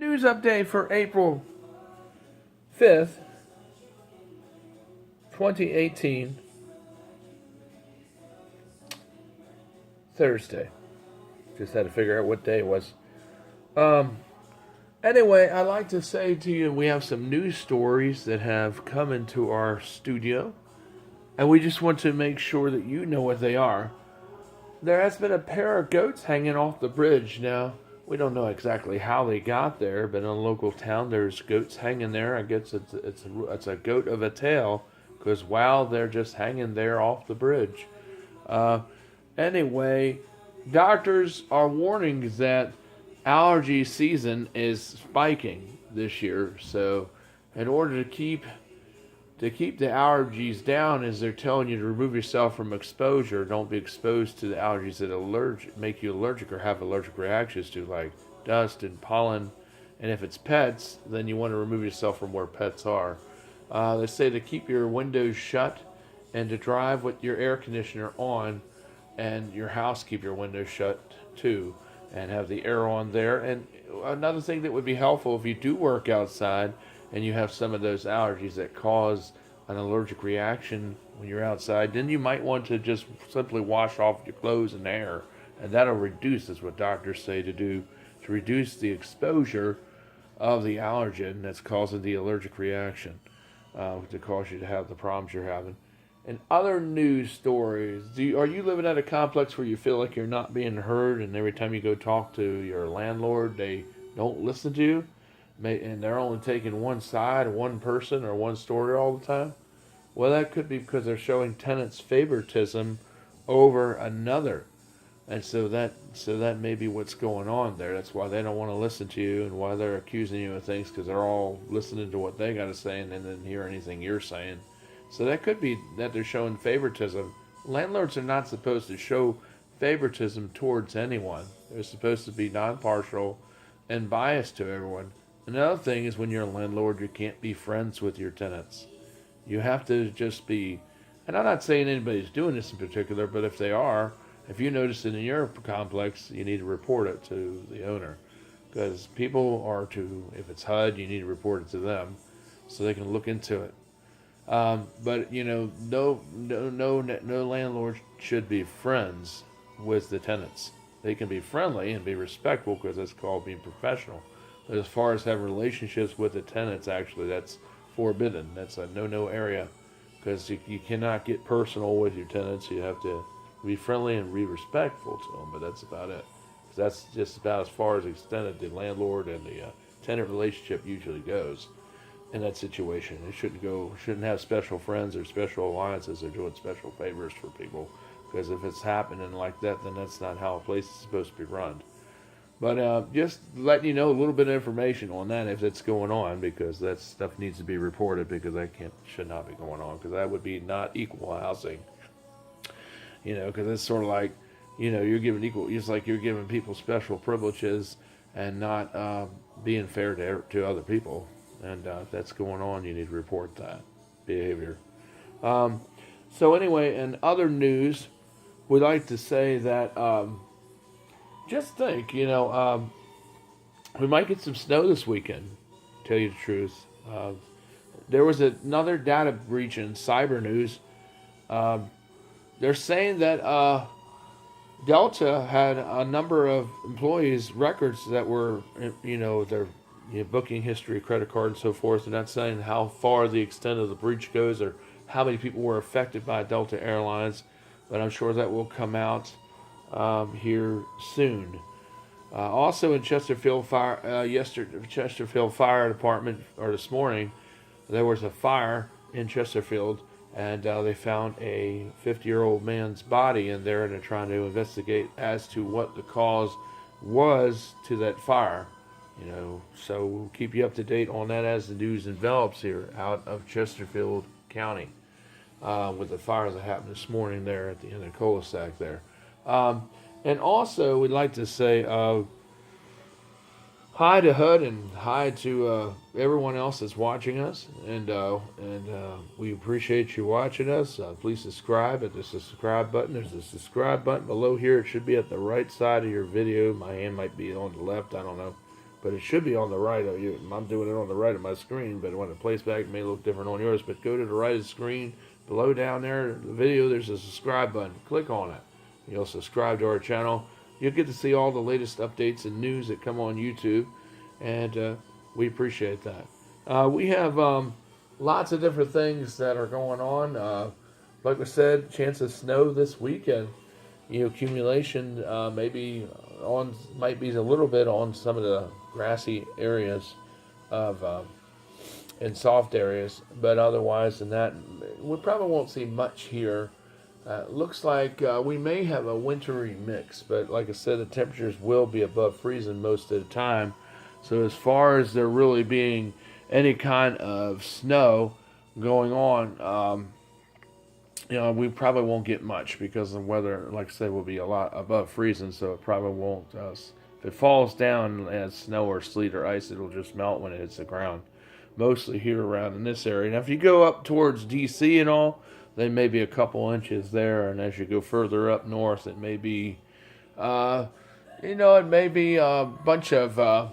News update for April 5th, 2018, Thursday. Just had to figure out what day it was. Um, anyway, I'd like to say to you we have some news stories that have come into our studio, and we just want to make sure that you know what they are. There has been a pair of goats hanging off the bridge. Now, we don't know exactly how they got there, but in a local town, there's goats hanging there. I guess it's a goat of a tail, because wow, they're just hanging there off the bridge. Uh, anyway, doctors are warning that allergy season is spiking this year. So, in order to keep the allergies down, is they're telling you to remove yourself from exposure. Don't be exposed to the allergies that make you allergic or have allergic reactions to, like dust and pollen. And if it's pets, then you want to remove yourself from where pets are. They say to keep your windows shut and to drive with your air conditioner on, and your house keep your windows shut too, and have the air on there. And another thing that would be helpful if you do work outside and you have some of those allergies that cause an allergic reaction when you're outside, then you might want to just simply wash off your clothes and hair, and that'll reduce, is what doctors say to do, to reduce the exposure of the allergen that's causing the allergic reaction, to cause you to have the problems you're having. And other news stories, are you living at a complex where you feel like you're not being heard, and every time you go talk to your landlord, they don't listen to you? And they're only taking one side, one person, or one story all the time? Well, that could be because they're showing tenants favoritism over another, and so that may be what's going on there. That's why they don't want to listen to you, and why they're accusing you of things, because they're all listening to what they got to say and then didn't hear anything you're saying. So that could be that they're showing favoritism. Landlords are not supposed to show favoritism towards anyone. They're supposed to be non-partial and biased to everyone. Another thing is, when you're a landlord, you can't be friends with your tenants. You have to just be, and I'm not saying anybody's doing this in particular, but if they are, if you notice it in your complex, you need to report it to the owner. Because people are if it's HUD, you need to report it to them so they can look into it. But no landlord should be friends with the tenants. They can be friendly and be respectful, because that's called being professional. But as far as having relationships with the tenants, actually, that's forbidden. That's a no-no area, because you cannot get personal with your tenants. You have to be friendly and be respectful to them, but that's about it. 'Cause that's just about as far as the extent of the landlord and the tenant relationship usually goes in that situation. It shouldn't have special friends or special alliances or doing special favors for people, because if it's happening like that, then that's not how a place is supposed to be run. But just letting you know a little bit of information on that if it's going on, because that stuff needs to be reported, because that should not be going on, because that would be not equal housing. Because it's sort of like, you're giving it's like you're giving people special privileges and not being fair to other people. And if that's going on, you need to report that behavior. So anyway, in other news, we'd like to say that just think, we might get some snow this weekend, to tell you the truth. There was another data breach in cyber news. They're saying that Delta had a number of employees' records that were, their booking history, credit card, and so forth. They're not saying how far the extent of the breach goes or how many people were affected by Delta Airlines, but I'm sure that will come out here soon. Also in Chesterfield Chesterfield Fire Department, or this morning, there was a fire in Chesterfield, and they found a 50-year-old man's body in there, and they're trying to investigate as to what the cause was to that fire. So we'll keep you up to date on that as the news envelops here out of Chesterfield County, with the fire that happened this morning there at the end of the cul-de-sac there. And also, we'd like to say hi to HUD and hi to everyone else that's watching us, and we appreciate you watching us. Please subscribe at the subscribe button. There's a subscribe button below here. It should be at the right side of your video. My hand might be on the left. I don't know. but it should be on the right of you. I'm doing it on the right of my screen, but when it plays back, it may look different on yours. But go to the right of the screen, below down there, the video, there's a subscribe button. Click on it. You'll subscribe to our channel. You'll get to see all the latest updates and news that come on YouTube, and we appreciate that. We have lots of different things that are going on. Like I said, chance of snow this weekend. Accumulation might be a little bit on some of the grassy areas of in soft areas, but otherwise than that, we probably won't see much here. Looks like we may have a wintry mix, but like I said, the temperatures will be above freezing most of the time. So as far as there really being any kind of snow going on, we probably won't get much because the weather, like I said, will be a lot above freezing, so it probably won't. If it falls down as snow or sleet or ice, it'll just melt when it hits the ground. Mostly here around in this area. Now, if you go up towards D.C. and all, then maybe a couple inches there, and as you go further up north, it may be, it may be a bunch of,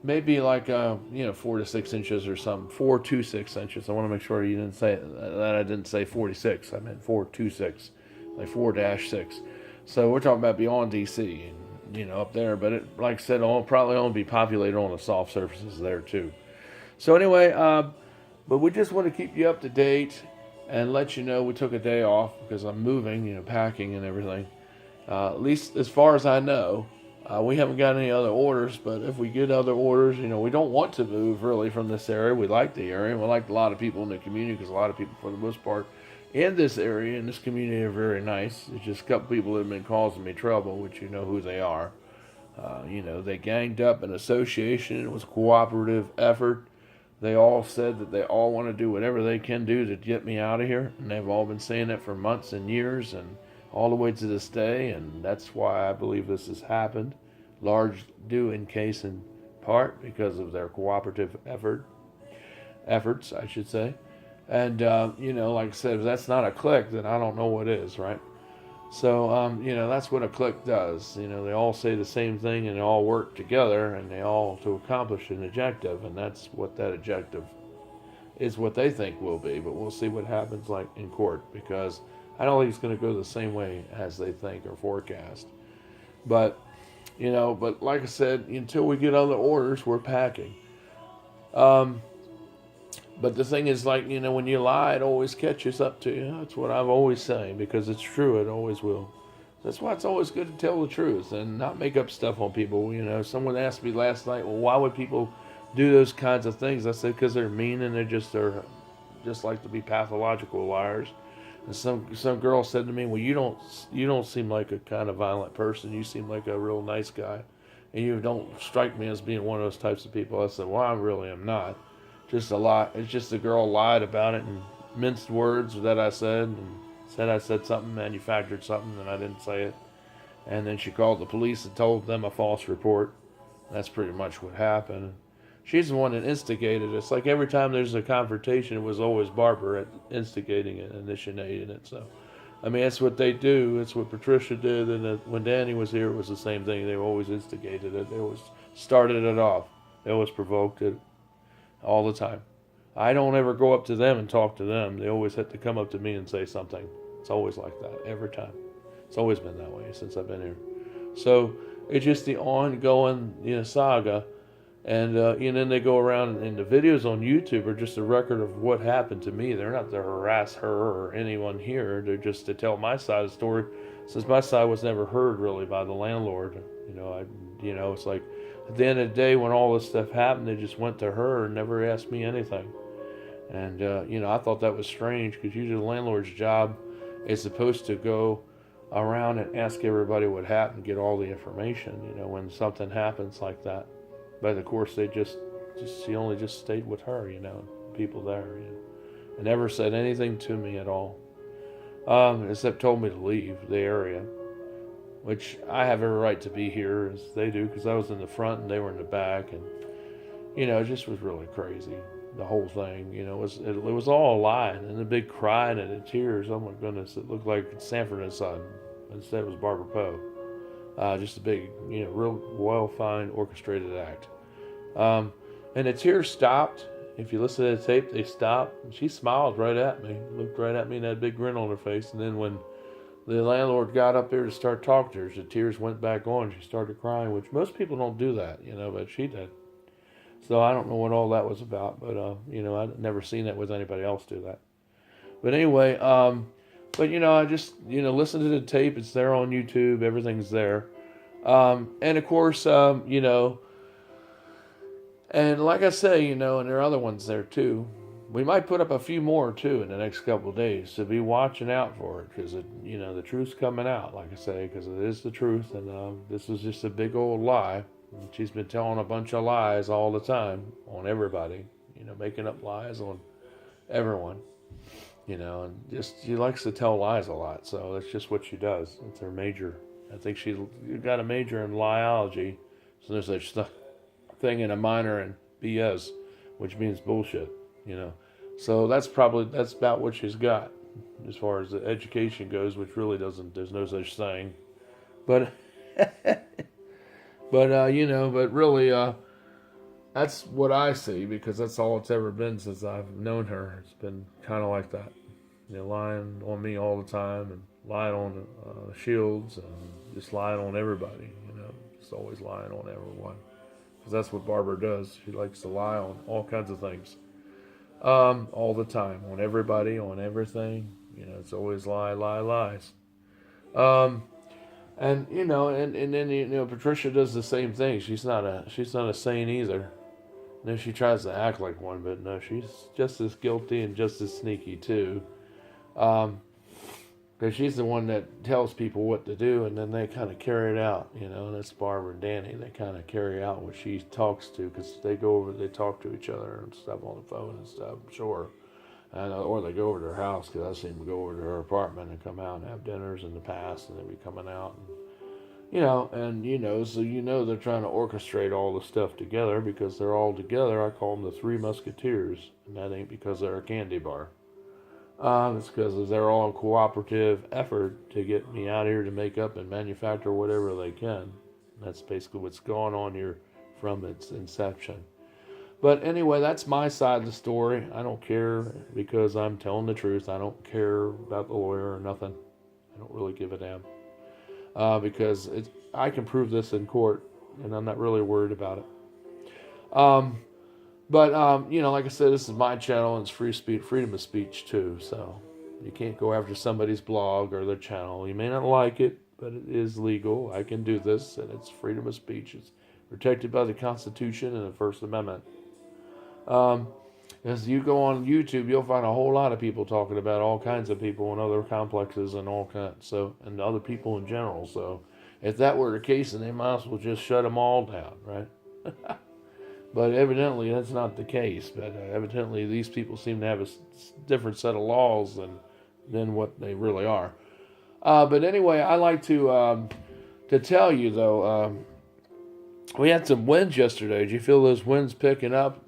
maybe like 4 to 6 inches or something. 4 to 6 inches. I want to make sure you didn't say that. I didn't say 46. I meant 4 to 6, like 4-6. So we're talking about beyond DC and up there. But it, like I said, it'll probably only be populated on the soft surfaces there too. So anyway, but we just want to keep you up to date and let you know we took a day off because I'm moving, packing and everything. At least as far as I know. We haven't got any other orders, but if we get other orders, we don't want to move really from this area. We like the area. We like a lot of people in the community because a lot of people, for the most part, in this area, in this community, are very nice. It's just a couple people that have been causing me trouble, which you know who they are. They ganged up an association. It was a cooperative effort. They all said that they all want to do whatever they can do to get me out of here, and they've all been saying that for months and years, and all the way to this day, and that's why I believe this has happened, large due in case in part because of their cooperative efforts, I should say. And, like I said, if that's not a clique, then I don't know what is, right? So, that's what a clique does. They all say the same thing and they all work together and they all to accomplish an objective, and that's what that objective is, what they think will be. But we'll see what happens like in court, because I don't think it's going to go the same way as they think or forecast. But, but like I said, until we get other orders, we're packing. But the thing is, like, when you lie, it always catches up to you. That's what I've always saying, because it's true. It always will. That's why it's always good to tell the truth and not make up stuff on people. Someone asked me last night, well, why would people do those kinds of things? I said, because they're mean and they're just like to be pathological liars. And some girl said to me, well, you don't seem like a kind of violent person. You seem like a real nice guy, and you don't strike me as being one of those types of people. I said, well, I really am not. Just a lie. It's just the girl lied about it and minced words that I said, and said I said something, manufactured something, and I didn't say it. And then she called the police and told them a false report. That's pretty much what happened. She's the one that instigated it. It's like every time there's a confrontation, it was always Barbara instigating it, initiating it. So, that's what they do. It's what Patricia did, and when Danny was here, it was the same thing. They always instigated it. They always started it off. They always provoked it. All the time. I don't ever go up to them and talk to them. They always have to come up to me and say something. It's always like that, every time. It's always been that way since I've been here. So it's just the ongoing saga. And then they go around, and the videos on YouTube are just a record of what happened to me. They're not to harass her or anyone here. They're just to tell my side of the story, since my side was never heard really by the landlord. It's like, at the end of the day, when all this stuff happened, they just went to her and never asked me anything. And, I thought that was strange, because usually the landlord's job is supposed to go around and ask everybody what happened, get all the information, when something happens like that. But, of course, she only just stayed with her, people there, and never said anything to me at all, except told me to leave the area. Which I have every right to be here, as they do, because I was in the front and they were in the back, and it just was really crazy. The whole thing, it was all a lie, and the big crying and the tears. Oh my goodness, it looked like Sanford and Son. Instead, it was Barbara Poe. Just a big, real well-defined, orchestrated act. And the tears stopped. If you listen to the tape, they stopped. And she smiled right at me, looked right at me, and had a big grin on her face. And then when the landlord got up there to start talking to her, the tears went back on. She started crying, which most people don't do that, but she did. So I don't know what all that was about, but I've never seen that with anybody else do that. But anyway, I just listen to the tape. It's there on YouTube. Everything's there, and of course, and like I say, and there are other ones there too. We might put up a few more too in the next couple of days, so be watching out for it because the truth's coming out. Like I say, because it is the truth, and this was just a big old lie. And she's been telling a bunch of lies all the time on everybody, making up lies on everyone, and just she likes to tell lies a lot. So that's just what she does. It's her major. I think she got a major in liology, so there's such thing and a minor in BS, which means bullshit. So that's about what she's got as far as the education goes, which really doesn't. There's no such thing, but but really, that's what I see because that's all it's ever been since I've known her. It's been kind of like that, lying on me all the time and lying on Shields and just lying on everybody. Just always lying on everyone because that's what Barbara does. She likes to lie on all kinds of things. All the time, on everybody, on everything. It's always lies. And then Patricia does the same thing. She's not a saint either. No, she tries to act like one, but no, she's just as guilty and just as sneaky too. Because she's the one that tells people what to do, and then they kind of carry it out. And that's Barbara and Danny. They kind of carry out what she talks to, because they talk to each other and stuff on the phone and stuff. Sure, or they go over to her house, because I've seen them go over to her apartment and come out and have dinners in the past, and they'd be coming out, so they're trying to orchestrate all the stuff together because they're all together. I call them the Three Musketeers, and that ain't because they're a candy bar. It's because they're all in cooperative effort to get me out here to make up and manufacture whatever they can. And that's basically what's going on here from its inception. But anyway, that's my side of the story. I don't care because I'm telling the truth. I don't care about the lawyer or nothing. I don't really give a damn. Because I can prove this in court, and I'm not really worried about it. But like I said, this is my channel, and it's freedom of speech too. So you can't go after somebody's blog or their channel. You may not like it, but it is legal. I can do this, and it's freedom of speech. It's protected by the Constitution and the First Amendment. As you go on YouTube, you'll find a whole lot of people talking about all kinds of people and other complexes and all kinds, and other people in general. So if that were the case, then they might as well just shut them all down, right? But evidently that's not the case. But evidently these people seem to have a different set of laws than what they really are. But anyway, I like to tell you though, we had some winds yesterday. Did you feel those winds picking up?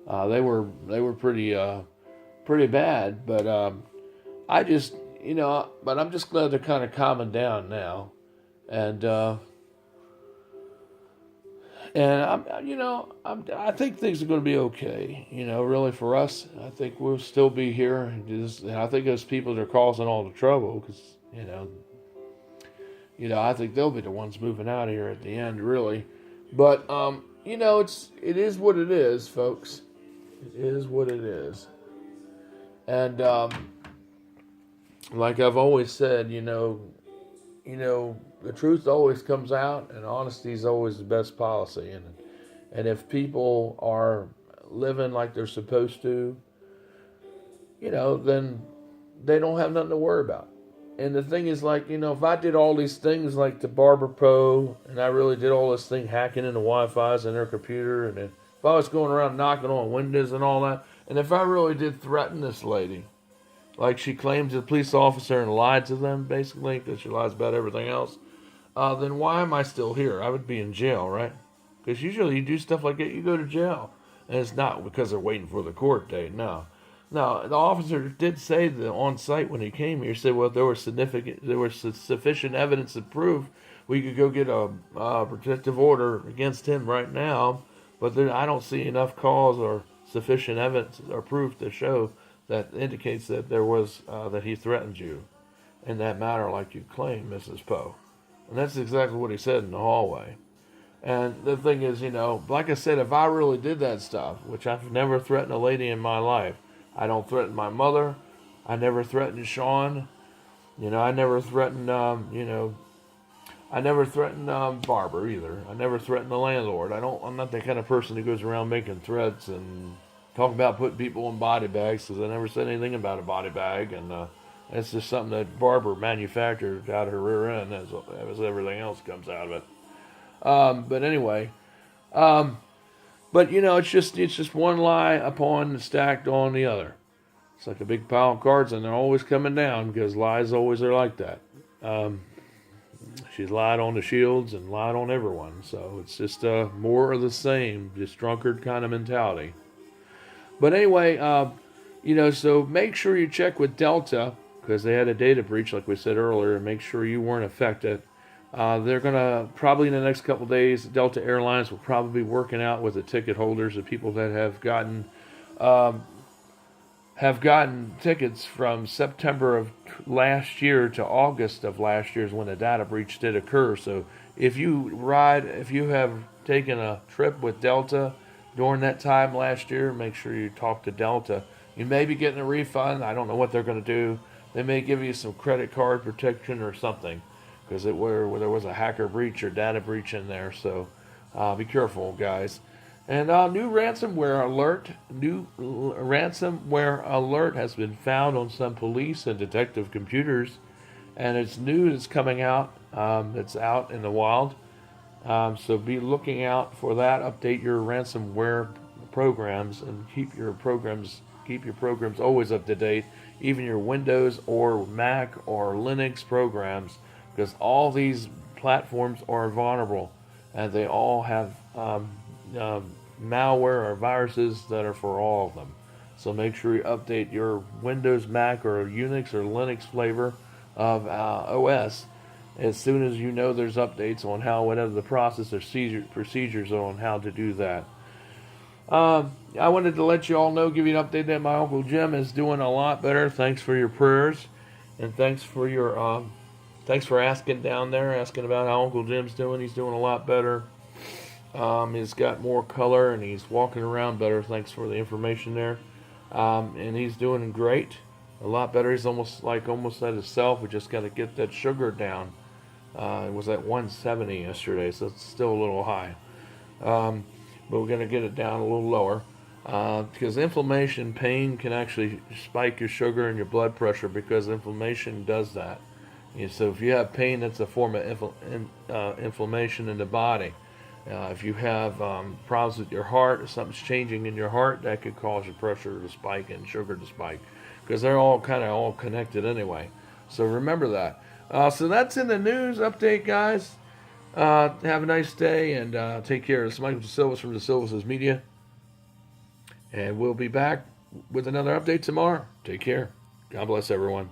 They were pretty bad. But I just but I'm just glad they're kind of calming down now, and I think things are going to be okay. Really for us, I think we'll still be here. And I think those people that are causing all the trouble, because I think they'll be the ones moving out of here at the end, really. But it is what it is, folks. It is what it is. And like I've always said, the truth always comes out, and honesty is always the best policy. And if people are living like they're supposed to, then they don't have nothing to worry about. And the thing is, if I did all these things like the Barbara Poe, and I really did all this thing hacking into Wi-Fi's in their computer, and then if I was going around knocking on windows and all that, and if I really did threaten this lady, like she claims a police officer and lied to them, basically, because she lies about everything else, then why am I still here? I would be in jail, right? Because usually you do stuff like that, you go to jail. And it's not because they're waiting for the court date, no. No, the officer did say that on site when he came here, said, well, if there was sufficient evidence to prove we could go get a protective order against him right now, But I don't see enough cause or sufficient evidence or proof to show that indicates that there was that he threatened you in that manner, like you claim, Mrs. Poe. And that's exactly what he said in the hallway. And the thing is, like I said, if I really did that stuff, which I've never threatened a lady in my life, I don't threaten my mother. I never threatened Sean. I never threatened, I never threatened Barbara either. I never threatened the landlord. I'm not the kind of person who goes around making threats and talking about putting people in body bags, because I never said anything about a body bag. And it's just something that Barbara manufactured out of her rear end, as everything else comes out of it. But anyway, it's just one lie upon stacked on the other. It's like a big pile of cards, and they're always coming down, because lies always are like that. She's lied on the Shields and lied on everyone, so it's just more of the same, just drunkard kind of mentality. But anyway, so make sure you check with Delta, because they had a data breach, like we said earlier, and make sure you weren't affected. They're going to, probably in the next couple of days, Delta Airlines will probably be working out with the ticket holders, the people that have gotten tickets from September of last year to August of last year is when the data breach did occur. So if you have taken a trip with Delta during that time last year, make sure you talk to Delta. You may be getting a refund. I don't know what they're going to do. They may give you some credit card protection or something, because there was a hacker breach or data breach in there. So be careful, guys. And new ransomware alert has been found on some police and detective computers, and it's new. It's coming out. It's out in the wild. So be looking out for that. Update your ransomware programs and keep your programs always up to date, even your Windows or Mac or Linux programs, because all these platforms are vulnerable, and they all have malware or viruses that are for all of them. So make sure you update your Windows, Mac, or Unix or Linux flavor of OS as soon as you know there's updates on whatever the process or procedures are on how to do that. I wanted to let you all know, give you an update that my Uncle Jim is doing a lot better. Thanks for your prayers, and thanks for asking down there, asking about how Uncle Jim's doing. He's doing a lot better. He's got more color, and he's walking around better. Thanks for the information there. And he's doing great, a lot better. He's almost at himself. We just got to get that sugar down. It was at 170 yesterday, so it's still a little high. But we're going to get it down a little lower, because inflammation, pain can actually spike your sugar and your blood pressure, because inflammation does that. And so if you have pain, that's a form of inflammation in the body. If you have problems with your heart, or something's changing in your heart, that could cause your pressure to spike and sugar to spike, because they're all connected anyway. So remember that. So that's in the news update, guys. Have a nice day, and take care. This is Michael DeSilvas from DeSilvas Media, and we'll be back with another update tomorrow. Take care. God bless everyone.